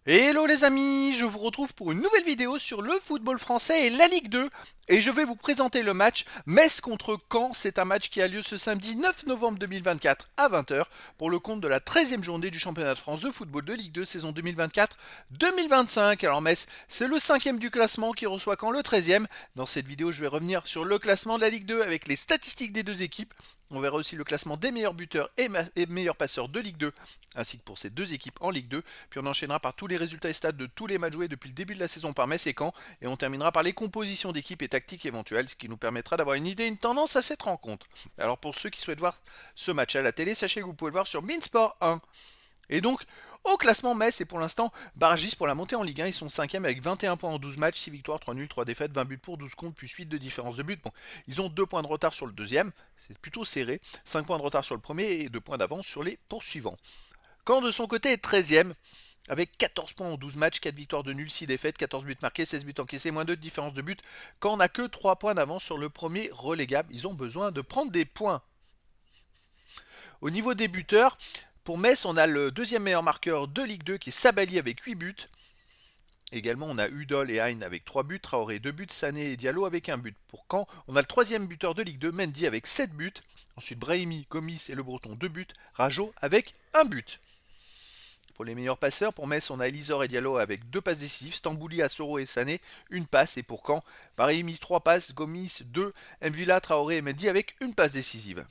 Hello les amis, je vous retrouve pour une nouvelle vidéo sur le football français et la Ligue 2. Et je vais vous présenter le match Metz contre Caen. C'est un match qui a lieu ce samedi 9 novembre 2024 à 20h pour le compte de la 13e journée du championnat de France de football de Ligue 2 saison 2024-2025. Alors Metz, c'est le 5e du classement qui reçoit Caen le 13e. Dans cette vidéo, je vais revenir sur le classement de la Ligue 2 avec les statistiques des deux équipes. On verra aussi le classement des meilleurs buteurs et meilleurs passeurs de Ligue 2, ainsi que pour ces deux équipes en Ligue 2. Puis on enchaînera par tous les résultats et stats de tous les matchs joués depuis le début de la saison par Metz et Caen. Et on terminera par les compositions d'équipes et tactiques éventuelles, ce qui nous permettra d'avoir une idée, une tendance à cette rencontre. Alors pour ceux qui souhaitent voir ce match à la télé, sachez que vous pouvez le voir sur Beansport 1. Et donc, au classement, Metz est pour l'instant barragiste pour la montée en Ligue 1. Ils sont 5e avec 21 points en 12 matchs, 6 victoires, 3 nuls, 3 défaites, 20 buts pour 12 comptes, plus 8 de différence de but. Bon, ils ont 2 points de retard sur le deuxième, c'est plutôt serré. 5 points de retard sur le premier et 2 points d'avance sur les poursuivants. Caen de son côté est 13e avec 14 points en 12 matchs, 4 victoires de nul, 6 défaites, 14 buts marqués, 16 buts encaissés, moins 2 de différence de but. Caen n'a que 3 points d'avance sur le premier relégable. Ils ont besoin de prendre des points. Au niveau des buteurs, pour Metz, on a le deuxième meilleur marqueur de Ligue 2 qui est Sabali avec 8 buts. Également, on a Udol et Hein avec 3 buts, Traoré 2 buts, Sané et Diallo avec 1 but. Pour Caen, on a le troisième buteur de Ligue 2, Mendy avec 7 buts. Ensuite, Brahimi, Gomis et Le Breton 2 buts. Rajo avec 1 but. Pour les meilleurs passeurs, pour Metz, on a Elisor et Diallo avec 2 passes décisives, Stambouli, Assoro et Sané, une passe. Et pour Caen, Brahimi 3 passes, Gomis 2, Mvila, Traoré et Mendy avec une passe décisive.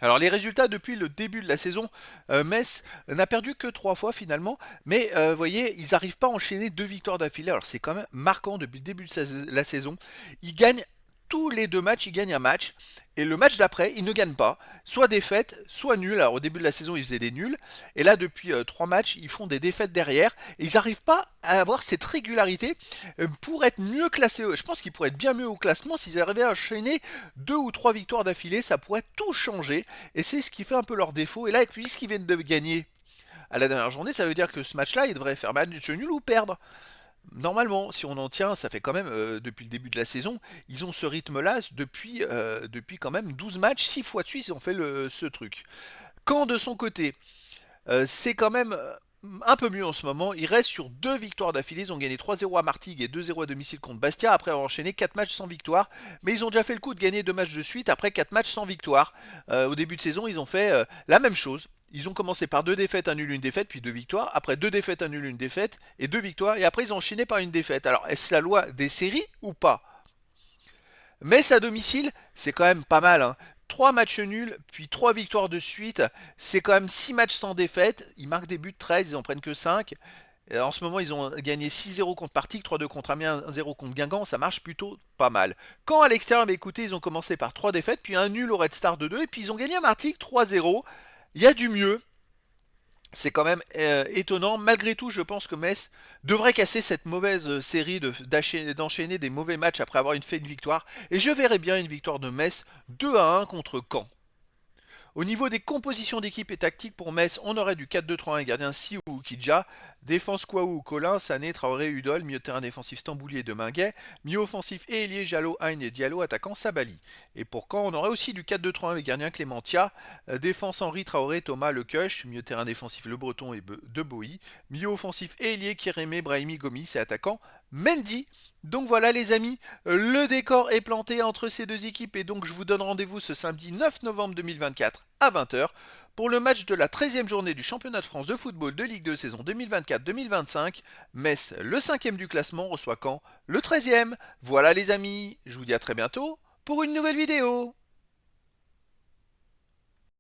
Alors les résultats depuis le début de la saison, Metz n'a perdu que 3 fois finalement, mais vous voyez, ils n'arrivent pas à enchaîner 2 victoires d'affilée, alors c'est quand même marquant depuis le début de la saison. Ils gagnent tous les 2 matchs, ils gagnent un match, et le match d'après, ils ne gagnent pas, soit défaite, soit nul. Alors au début de la saison, ils faisaient des nuls, et là depuis 3 matchs, ils font des défaites derrière, et ils n'arrivent pas à avoir cette régularité pour être mieux classés. Je pense qu'ils pourraient être bien mieux au classement s'ils arrivaient à enchaîner 2 ou 3 victoires d'affilée, ça pourrait tout changer. Et c'est ce qui fait un peu leur défaut. Et là, puisqu'ils viennent de gagner à la dernière journée, ça veut dire que ce match-là, ils devraient faire match nul ou perdre. Normalement, si on en tient, ça fait quand même depuis le début de la saison, ils ont ce rythme-là depuis quand même 12 matchs, 6 fois de suite, ils ont fait ce truc. Quand de son côté, c'est quand même un peu mieux en ce moment. Ils restent sur 2 victoires d'affilée. Ils ont gagné 3-0 à Martigues et 2-0 à domicile contre Bastia après avoir enchaîné 4 matchs sans victoire. Mais ils ont déjà fait le coup de gagner 2 matchs de suite après 4 matchs sans victoire. Au début de saison, ils ont fait la même chose. Ils ont commencé par 2 défaites, un nul, une défaite, puis 2 victoires. Après 2 défaites, un nul, une défaite, et 2 victoires. Et après, ils ont enchaîné par une défaite. Alors, est-ce la loi des séries ou pas? Metz à domicile, c'est quand même pas mal, hein. 3 matchs nuls, puis 3 victoires de suite. C'est quand même 6 matchs sans défaite. Ils marquent des buts 13, ils en prennent que 5. Et en ce moment, ils ont gagné 6-0 contre Martigues, 3-2 contre Amiens, 1-0 contre Guingamp. Ça marche plutôt pas mal. Quand à l'extérieur, bah, écoutez, ils ont commencé par 3 défaites, puis un nul au Red Star de 2, et puis ils ont gagné à Martigues 3-0. Il y a du mieux. C'est quand même étonnant. Malgré tout, je pense que Metz devrait casser cette mauvaise série d'enchaîner des mauvais matchs après avoir fait une victoire. Et je verrais bien une victoire de Metz 2-1 contre Caen. Au niveau des compositions d'équipe et tactique pour Metz, on aurait du 4-2-3-1 gardien Si ou Kidja, défense Kouaou ou Colin, Sané, Traoré, Udol, milieu de terrain défensif Stambouli et Deminguet, milieu offensif et ailier Jallo, Hein et Diallo, attaquant Sabali. Et pour Caen, on aurait aussi du 4-2-3-1 avec gardien Clémentia, défense Henri, Traoré, Thomas, Lecueche, milieu de terrain défensif Le Breton et De Boï, milieu offensif et ailier Kérémé, Brahimi, Gomis et attaquant Mendy. Donc voilà les amis, le décor est planté entre ces deux équipes et donc je vous donne rendez-vous ce samedi 9 novembre 2024 à 20h pour le match de la 13e journée du championnat de France de football de Ligue 2 saison 2024-2025. Metz, le 5e du classement, reçoit Caen, le 13e. Voilà les amis, je vous dis à très bientôt pour une nouvelle vidéo.